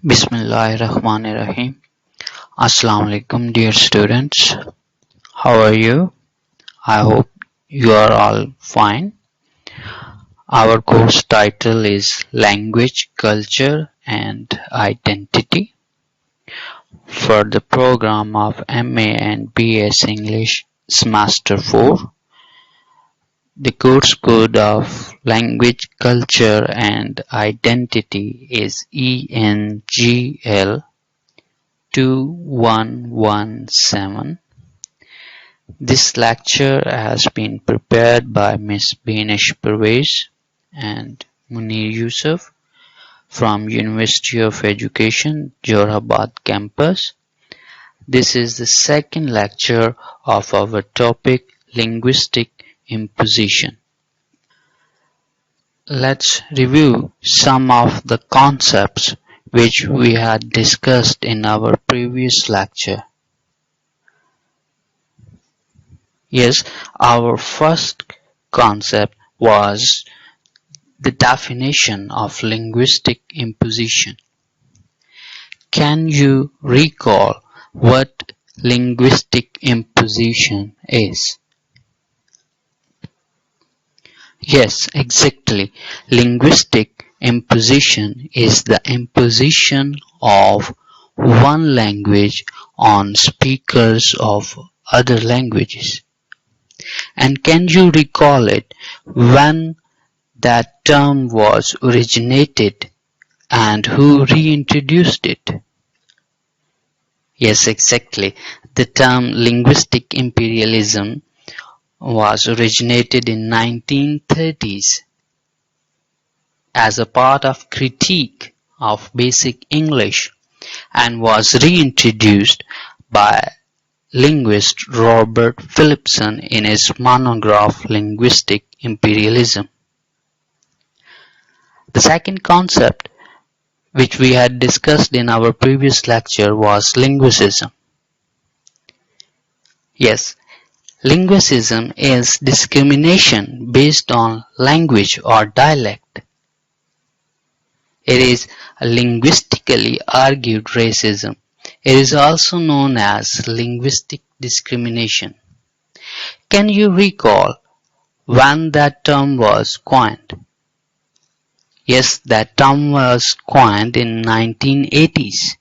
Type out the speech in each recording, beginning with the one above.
Bismillahirrahmanirrahim. Assalamu alaikum dear students. How are you? I hope you are all fine. Our course title is Language, Culture and Identity for the program of MA and BS English Semester 4. The course code of Language, Culture and Identity is ENGL2117. This lecture has been prepared by Ms. Binish Pervez and Munir Yusuf from University of Education, Jorhabad campus. This is the second lecture of our topic Linguistic Imposition. Let's review some of the concepts which we had discussed in our previous lecture. Yes, our first concept was the definition of linguistic imposition. Can you recall what linguistic imposition is? Yes, exactly. Linguistic imposition is the imposition of one language on speakers of other languages. And can you recall it when that term was originated and who reintroduced it? Yes, exactly. The term linguistic imperialism was originated in 1930s as a part of critique of basic English and was reintroduced by linguist Robert Philipson in his monograph Linguistic Imperialism. The second concept which we had discussed in our previous lecture was linguicism. Yes, linguicism is discrimination based on language or dialect. It is a linguistically argued racism. It is also known as linguistic discrimination. Can you recall when that term was coined? Yes, that term was coined in 1980s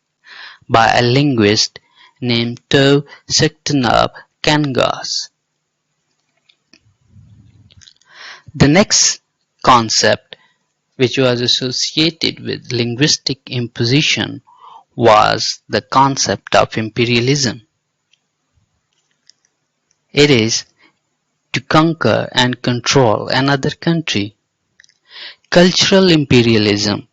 by a linguist named Tove Sektenab Kangas. The next concept which was associated with linguistic imposition was the concept of imperialism. It is to conquer and control another country. Cultural imperialism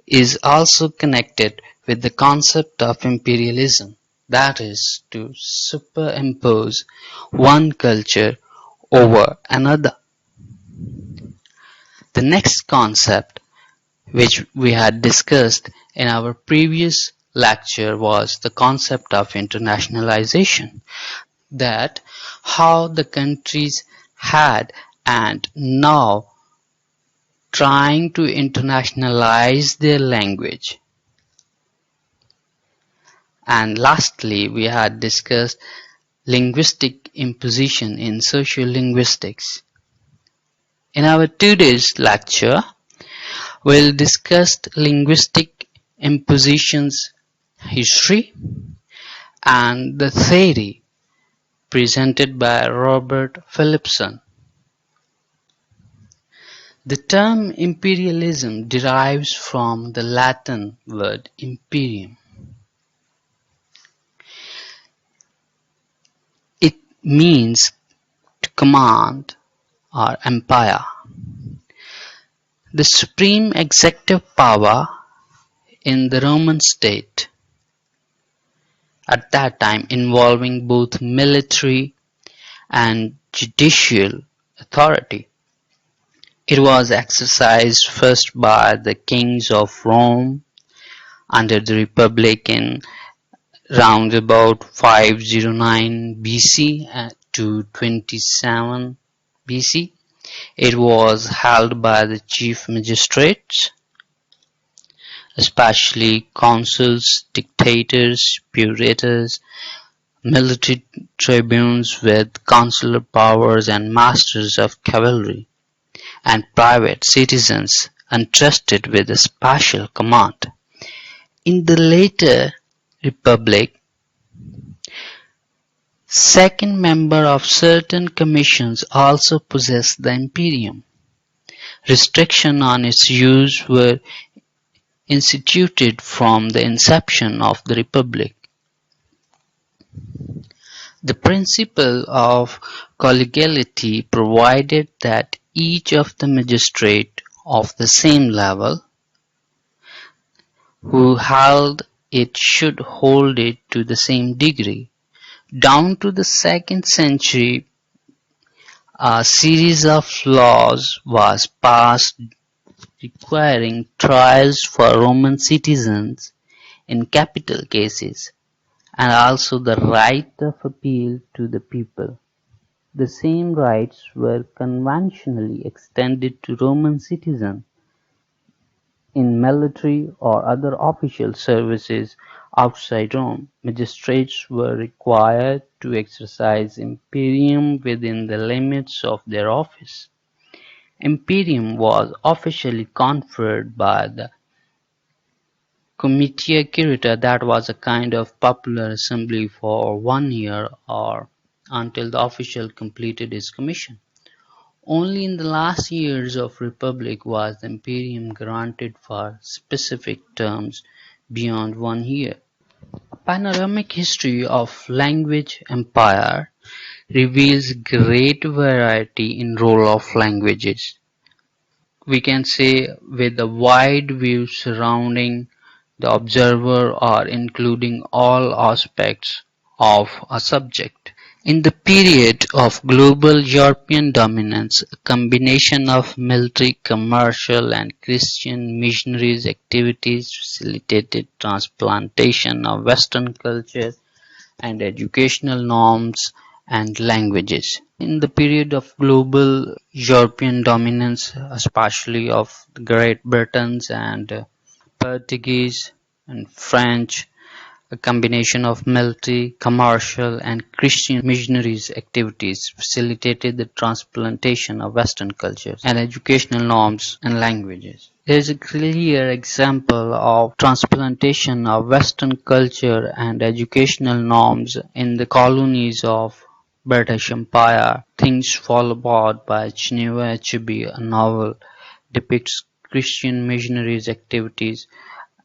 is also connected with the concept of imperialism, that is, to superimpose one culture over another. The next concept which we had discussed in our previous lecture was the concept of internationalization, that how the countries had and now trying to internationalize their language. And lastly, we had discussed linguistic imposition in sociolinguistics. In our today's lecture, we'll discuss linguistic imposition's history and the theory presented by Robert Philipson. The term imperialism derives from the Latin word imperium. It means to command or empire. The supreme executive power in the Roman state at that time, involving both military and judicial authority. It was exercised first by the kings of Rome under the Republic in round about 509 BC to 27 BC. It was held by the chief magistrates. especially consuls, dictators, curators, military tribunes with consular powers and masters of cavalry, and private citizens entrusted with a special command. In the later republic, second members of certain commissions also possessed the imperium. Restrictions on its use were instituted from the inception of the republic. The principle of collegiality provided that each of the magistrates of the same level who held it should hold it to the same degree. Down to the 2nd century, a series of laws was passed requiring trials for Roman citizens in capital cases, and also the right of appeal to the people. The same rights were conventionally extended to Roman citizens in military or other official services outside Rome. Magistrates were required to exercise imperium within the limits of their office. Imperium was officially conferred by the Comitia Curata, that was a kind of popular assembly for 1 year or until the official completed his commission. Only in the last years of republic was the imperium granted for specific terms beyond 1 year. A panoramic history of language empire reveals great variety in role of languages. We can say with a wide view surrounding the observer or including all aspects of a subject. In the period of global European dominance, a combination of military, commercial, and Christian missionaries activities facilitated transplantation of Western culture and educational norms and languages. In the period of global European dominance, especially of Great Britain and Portuguese and French, a combination of military, commercial, and Christian missionaries activities facilitated the transplantation of Western cultures and educational norms and languages. There is a clear example of transplantation of Western culture and educational norms in the colonies of British Empire. Things Fall Apart by Chinua Achebe, a novel, depicts Christian missionaries' activities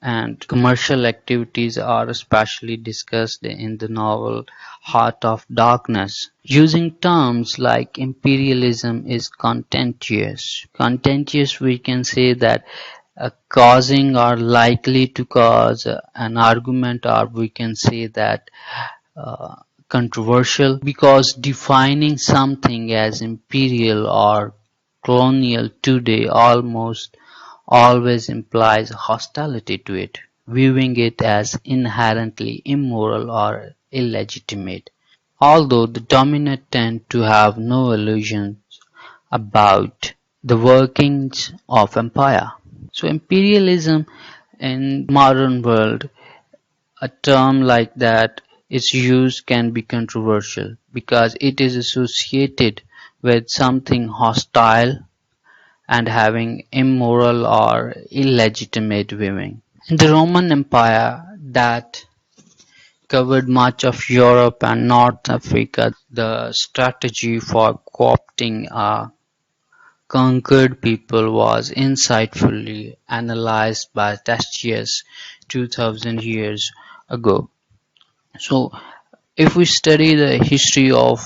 and commercial activities are especially discussed in the novel Heart of Darkness. Using terms like imperialism is contentious. Contentious, we can say that causing or likely to cause an argument, or we can say that uh, controversial, because defining something as imperial or colonial today almost always implies hostility to it, viewing it as inherently immoral or illegitimate, although the dominant tend to have no illusions about the workings of empire. So imperialism in modern world, a term like that, its use can be controversial because it is associated with something hostile and having immoral or illegitimate viewing. In the Roman Empire that covered much of Europe and North Africa, the strategy for co-opting a conquered people was insightfully analyzed by Tacitus 2000 years ago. So if we study the history of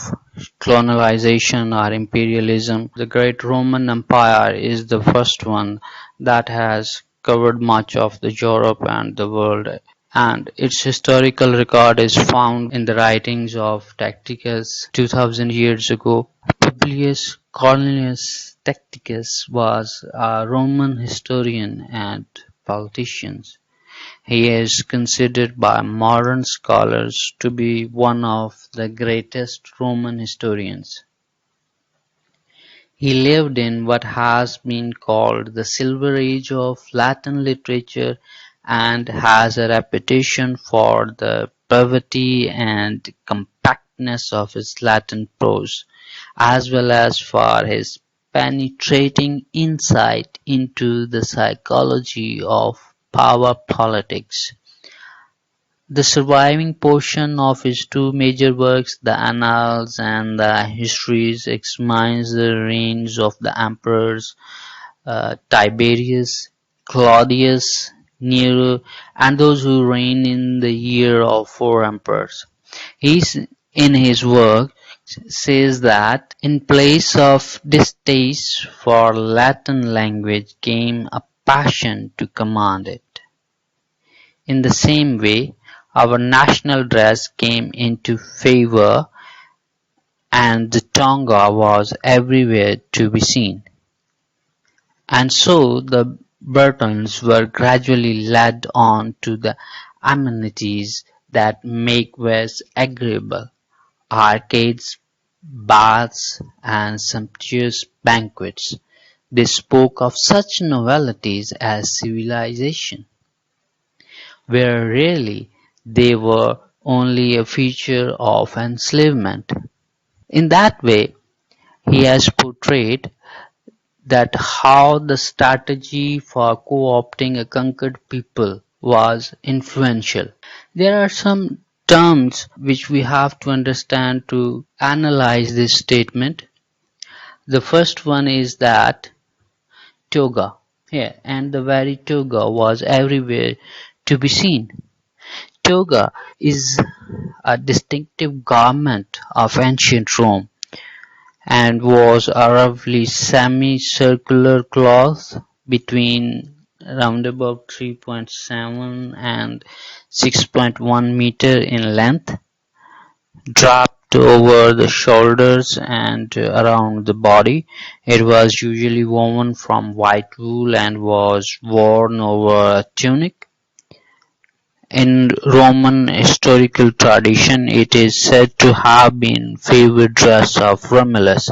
colonization or imperialism, the great Roman Empire is the first one that has covered much of the Europe and the world, and its historical record is found in the writings of Tacitus 2000 years ago. Publius Cornelius Tacitus was a Roman historian and politician. He is considered by modern scholars to be one of the greatest Roman historians. He lived in what has been called the Silver Age of Latin literature and has a reputation for the brevity and compactness of his Latin prose, as well as for his penetrating insight into the psychology of power politics. The surviving portion of his two major works, the Annals and the Histories, examines the reigns of the emperors Tiberius, Claudius, Nero, and those who reigned in the year of four emperors. He, in his work, says that in place of distaste for Latin language came a passion to command it. In the same way, our national dress came into favor and the toga was everywhere to be seen. And so the Burtons were gradually led on to the amenities that make West agreeable: arcades, baths, and sumptuous banquets. They spoke of such novelties as civilization, where really they were only a feature of enslavement. In that way, he has portrayed that how the strategy for co-opting a conquered people was influential. There are some terms which we have to understand to analyze this statement. The first one is that toga. Yeah, and the very toga was everywhere to be seen. Toga is a distinctive garment of ancient Rome and was a roughly semi-circular cloth between round about 3.7 and 6.1 meter in length, draped over the shoulders and around the body. It was usually woven from white wool and was worn over a tunic. In Roman historical tradition, it is said to have been favorite dress of Romulus.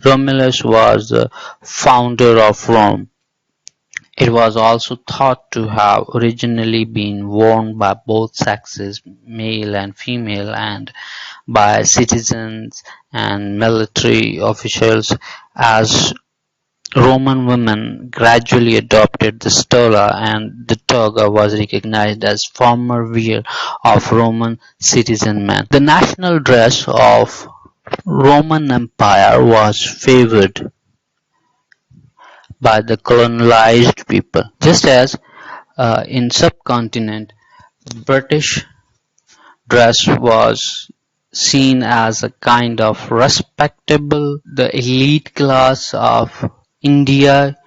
Romulus was the founder of Rome. It was also thought to have originally been worn by both sexes, male and female, and by citizens and military officials. As Roman women gradually adopted the stola, and the toga was recognized as formal wear of Roman citizen men. The national dress of Roman Empire was favored by the colonized people. Just as in subcontinent, British dress was seen as a kind of respectable. The elite class of India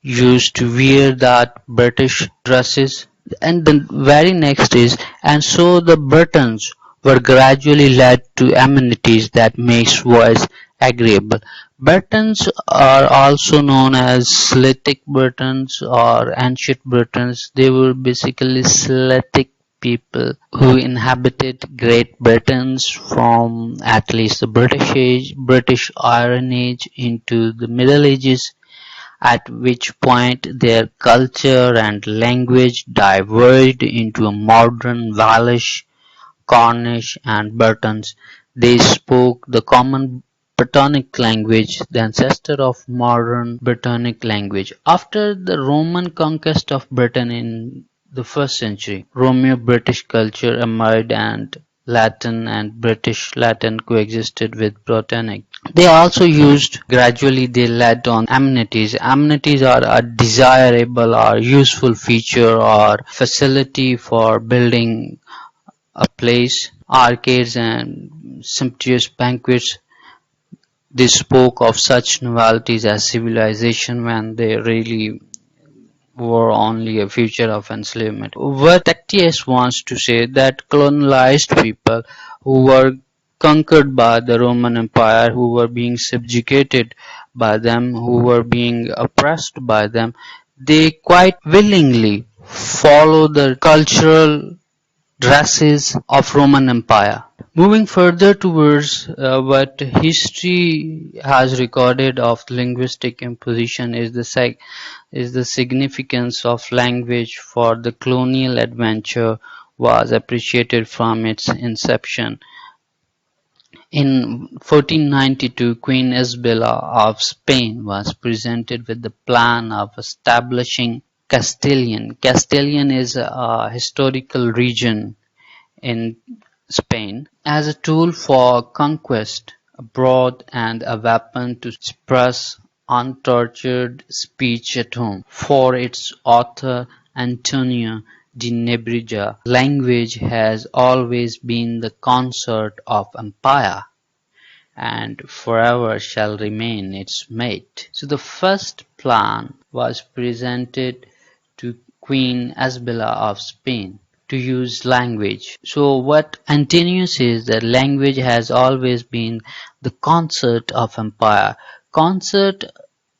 used to wear that British dresses. And the very next is, and so the Britons were gradually led to amenities that makes voice agreeable. Britons are also known as Celtic Britons or ancient Britons. They were basically Celtic people who inhabited Great Britain from at least the British Age, British Iron Age into the Middle Ages, at which point their culture and language diverged into a modern Welsh, Cornish and Bretons. They spoke the common Brittonic language, the ancestor of modern Brittonic language. After the Roman conquest of Britain in the 1st century, Romeo-British culture emerged and Latin and British Latin coexisted with Brittonic. They also used gradually they led on amenities. Amenities are a desirable or useful feature or facility for building a place. Arcades and sumptuous banquets, they spoke of such novelties as civilization when they really were only a feature of enslavement. What Tactius wants to say that colonized people who were conquered by the Roman Empire, who were being subjugated by them, who were being oppressed by them, they quite willingly follow the cultural dresses of Roman Empire. Moving further towards what history has recorded of linguistic imposition is the significance of language for the colonial adventure was appreciated from its inception. In 1492, Queen Isabella of Spain was presented with the plan of establishing Castilian. Castilian is a historical region in Spain as a tool for conquest abroad and a weapon to suppress untortured speech at home. For its author Antonio de Nebrija, language has always been the consort of empire and forever shall remain its mate. So the first plan was presented to Queen Isabella of Spain to use language. So what Antonio says that language has always been the consort of empire. Consort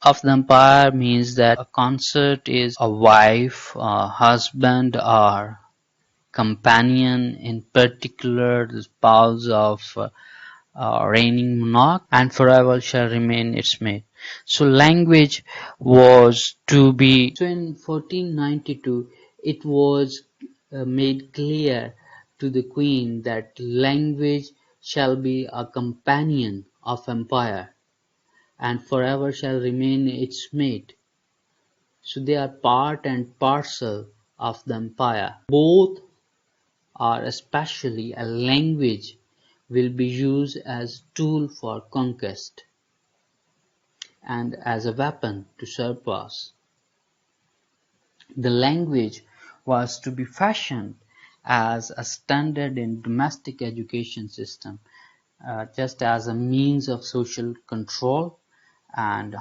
of the empire means that a consort is a wife, a husband, or companion, in particular the spouse of reigning monarch, and forever shall remain its mate. So language was to be. So in 1492, it was made clear to the queen that language shall be a companion of empire and forever shall remain its mate. So they are part and parcel of the empire. Both are especially a language will be used as tool for conquest and as a weapon to surpass. The language was to be fashioned as a standard in domestic education system, just as a means of social control and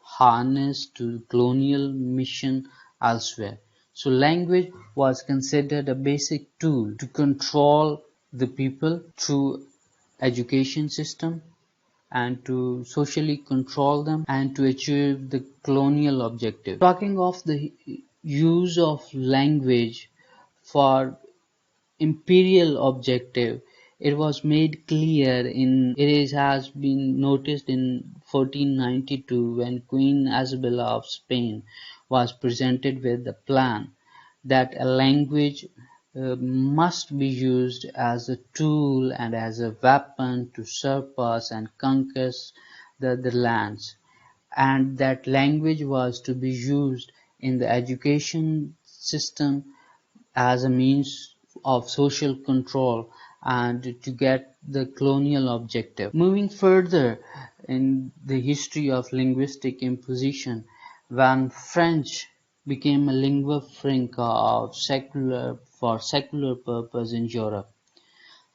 harness to colonial mission elsewhere. So language was considered a basic tool to control the people through education system and to socially control them and to achieve the colonial objective. Talking of the use of language for imperial objective, it was made clear it has been noticed in 1492 when Queen Isabella of Spain was presented with the plan that a language must be used as a tool and as a weapon to surpass and conquer the lands, and that language was to be used in the education system as a means of social control and to get the colonial objective. Moving further in the history of linguistic imposition, when French became a lingua franca for secular purpose in Europe,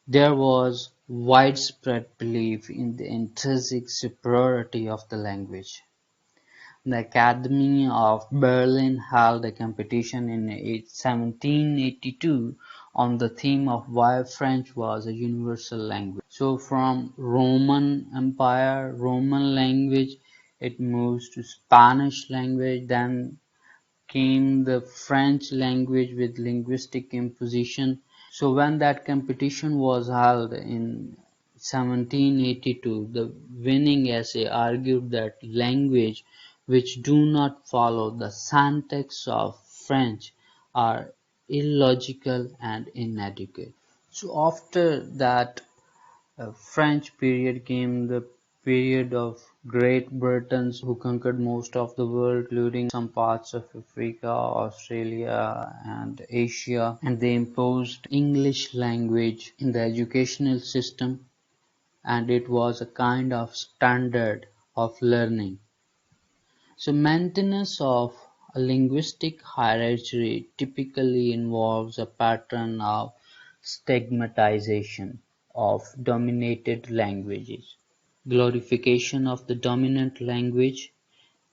there was widespread belief in the intrinsic superiority of the language. The Academy of Berlin held a competition in 1782 on the theme of why French was a universal language. So from Roman Empire, Roman language, it moves to Spanish language, then came the French language with linguistic imposition. So when that competition was held in 1782, the winning essay argued that language which do not follow the syntax of French are illogical and inadequate. So after that French period came the period of Great Britain, who conquered most of the world, including some parts of Africa, Australia, and Asia, and they imposed English language in the educational system, and it was a kind of standard of learning. So maintenance of a linguistic hierarchy typically involves a pattern of stigmatization of dominated languages, glorification of the dominant language,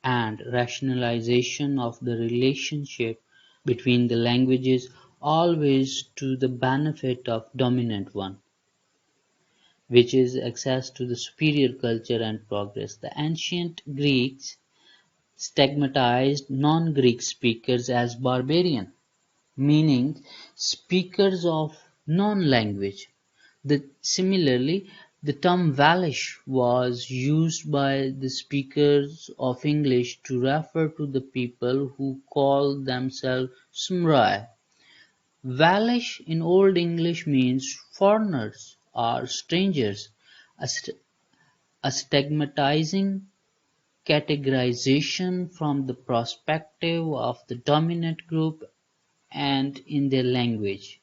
and rationalization of the relationship between the languages, always to the benefit of dominant one, which is access to the superior culture and progress. The ancient Greeks stigmatized non-Greek speakers as barbarian, meaning speakers of non-language. Similarly, the term Walish was used by the speakers of English to refer to the people who called themselves Sumrai. Walish in Old English means foreigners or strangers, a, a stigmatizing categorization from the perspective of the dominant group and in their language.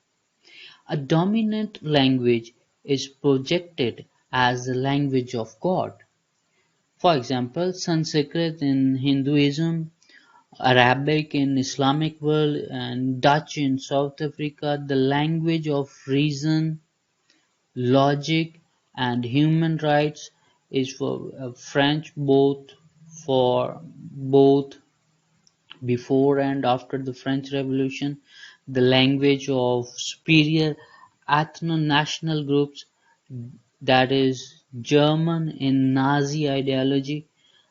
A dominant language is projected as the language of God. For example, Sanskrit in Hinduism, Arabic in Islamic world, and Dutch in South Africa, the language of reason, logic, and human rights is for French both before and after the French Revolution, the language of superior ethno-national groups, that is, German in Nazi ideology,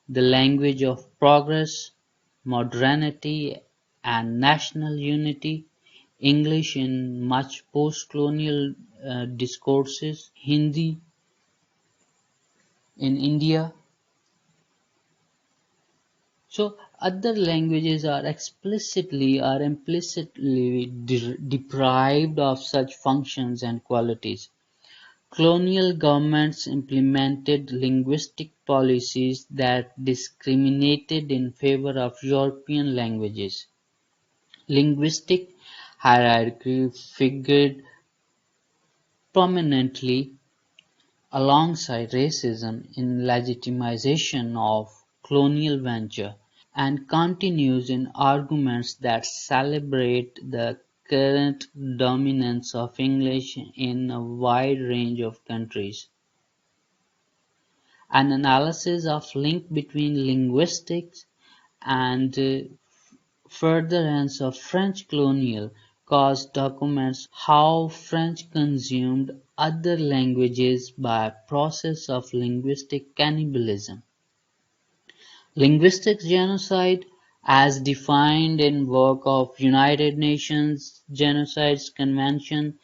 the language of progress, modernity, and national unity, English in much post-colonial discourses, Hindi in India. So other languages are explicitly or implicitly deprived of such functions and qualities. Colonial governments implemented linguistic policies that discriminated in favor of European languages. Linguistic hierarchy figured prominently alongside racism in legitimization of colonial venture, and continues in arguments that celebrate the current dominance of English in a wide range of countries. An analysis of link between linguistics and furtherance of French colonial cause documents how French consumed other languages by process of linguistic cannibalism. Linguistic genocide, as defined in work of United Nations Genocides Convention,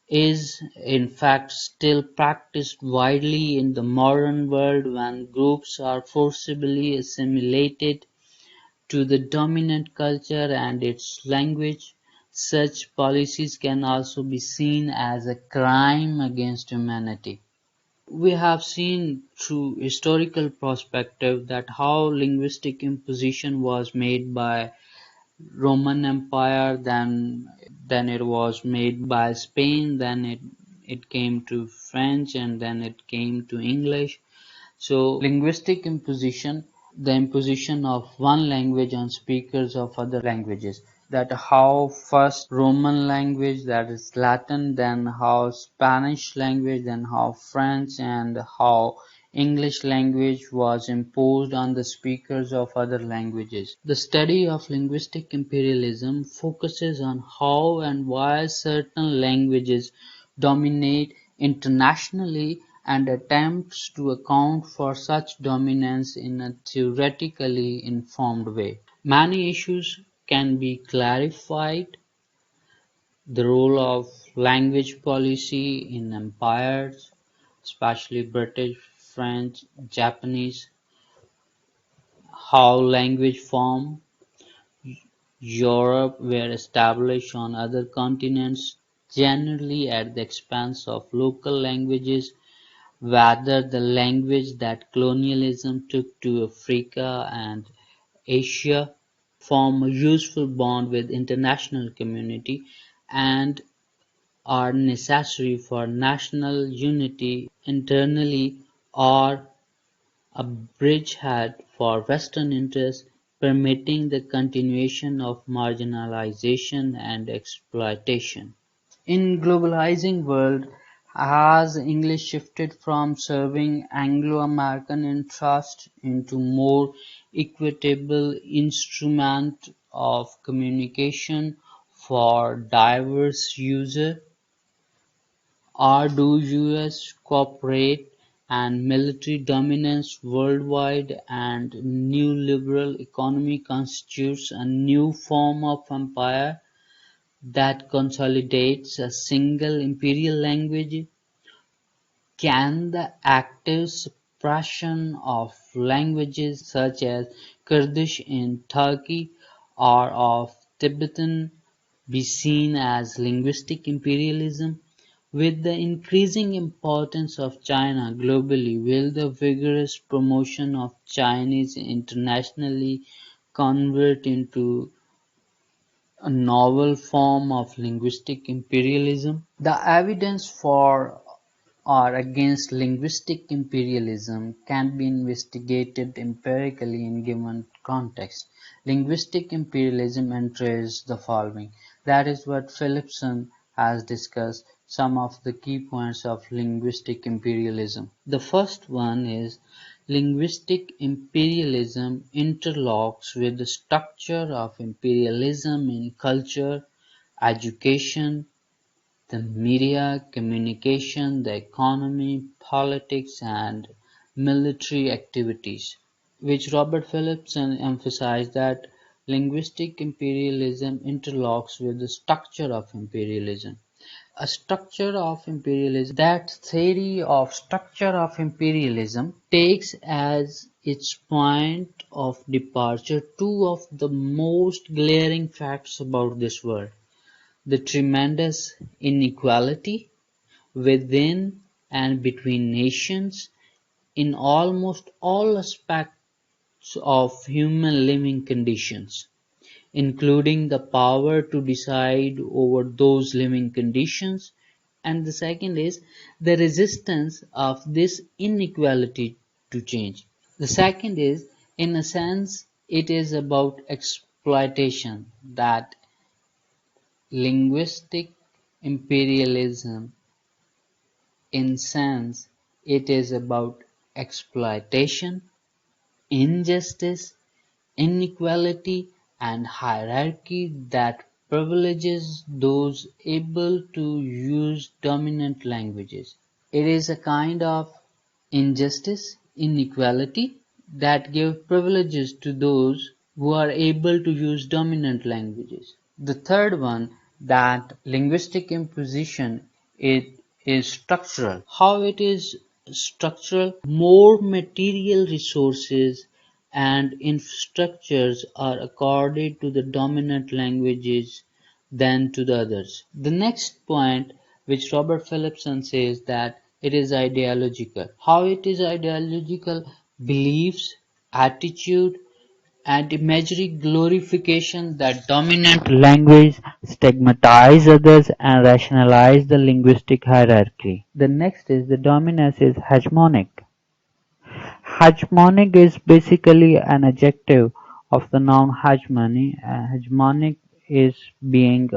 is in fact still practiced widely in the modern world when groups are forcibly assimilated to the dominant culture and its language. Such policies can also be seen as a crime against humanity. We have seen through historical perspective that how linguistic imposition was made by Roman Empire, then it was made by Spain, then it came to French, and then it came to English. So linguistic imposition, the imposition of one language on speakers of other languages, that how first Roman language, that is Latin, then how Spanish language, then how French, and how English language was imposed on the speakers of other languages. The study of linguistic imperialism focuses on how and why certain languages dominate internationally and attempts to account for such dominance in a theoretically informed way. Many issues can be clarified: the role of language policy in empires, especially British, French, Japanese, how language forms Europe were established on other continents, generally at the expense of local languages, whether the language that colonialism took to Africa and Asia form a useful bond with international community and are necessary for national unity internally, or a bridgehead for Western interests, permitting the continuation of marginalization and exploitation. In globalizing world, has English shifted from serving Anglo-American interests into more equitable instrument of communication for diverse users? Or do US corporate and military dominance worldwide and new liberal economy constitutes a new form of empire? that consolidates a single imperial language? Can the active suppression of languages such as Kurdish in Turkey or of Tibetan be seen as linguistic imperialism? With the increasing importance of China globally, will the vigorous promotion of Chinese internationally convert into a novel form of linguistic imperialism? The evidence for or against linguistic imperialism can be investigated empirically in given context. Linguistic imperialism entails the following. That is what Philipson has discussed some of the key points of linguistic imperialism. The first one is linguistic imperialism interlocks with the structure of imperialism in culture, education, the media, communication, the economy, politics, and military activities, which Robert Philipson emphasized that linguistic imperialism interlocks with the structure of imperialism. A structure of imperialism, that theory of structure of imperialism takes as its point of departure two of the most glaring facts about this world: the tremendous inequality within and between nations in almost all aspects of human living conditions, including the power to decide over those living conditions, and the second is the resistance of this inequality to change. The second is, in a sense, it is about exploitation, that linguistic imperialism, in sense, it is about exploitation, injustice, inequality, and hierarchy that privileges those able to use dominant languages. It is a kind of injustice, inequality that give privileges to those who are able to use dominant languages. The third one, that linguistic imposition, it is structural. How it is structural? More material resources and infrastructures are accorded to the dominant languages than to the others. The next point, which Robert Philipson says, that it is ideological. How it is ideological? Beliefs, attitude, and imaginary glorification that dominant language stigmatize others and rationalize the linguistic hierarchy. The next is the dominance is hegemonic. Hegemonic is basically an adjective of the noun hegemony. Hegemonic is being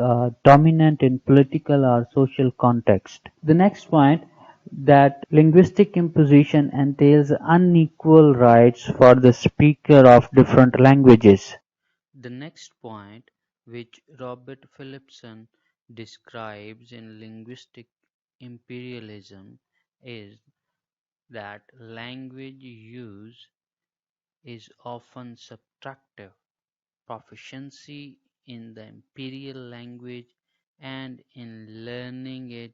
dominant in political or social context. The next point, that linguistic imposition entails unequal rights for the speaker of different languages. The next point, which Robert Philipson describes in linguistic imperialism, is that language use is often subtractive. Proficiency in the imperial language and in learning it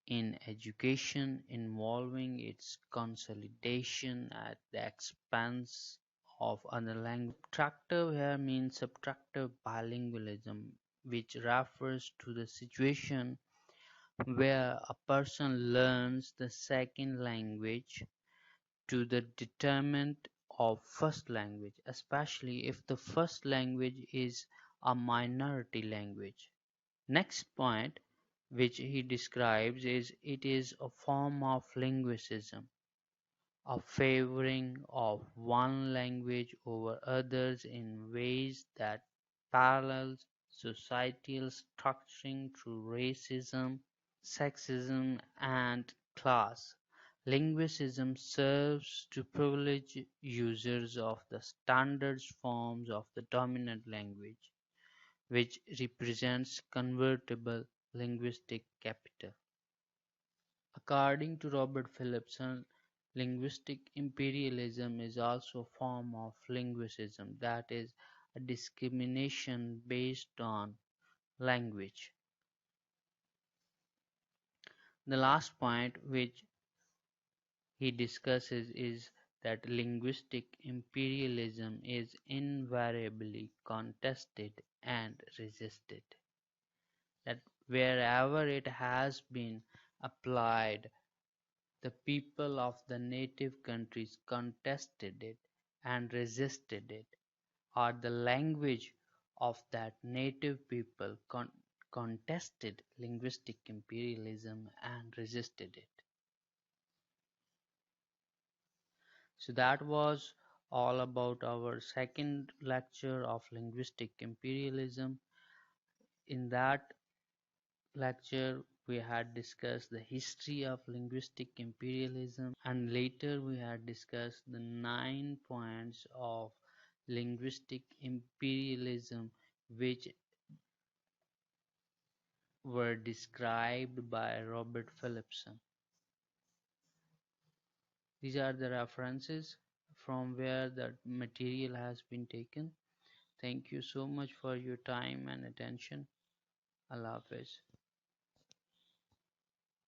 in education involving its consolidation at the expense of other languages. Subtractive here means subtractive bilingualism, which refers to the situation where a person learns the second language to the detriment of first language, especially if the first language is a minority language. Next point, which he describes, is it is a form of linguicism, a favoring of one language over others in ways that parallels societal structuring through racism, sexism, and class. Linguicism serves to privilege users of the standard forms of the dominant language, which represents convertible linguistic capital. According to Robert Philipson, linguistic imperialism is also a form of linguicism, that is, a discrimination based on language. The last point which he discusses is that linguistic imperialism is invariably contested and resisted, that wherever it has been applied, the people of the native countries contested it and resisted it, or the language of that native people contested linguistic imperialism and resisted it. So that was all about our second lecture of linguistic imperialism. In that lecture, we had discussed the history of linguistic imperialism, and later we had discussed the 9 points of linguistic imperialism which were described by Robert Philipson. These are the references from where that material has been taken. Thank you so much for your time and attention. Allah Hafiz.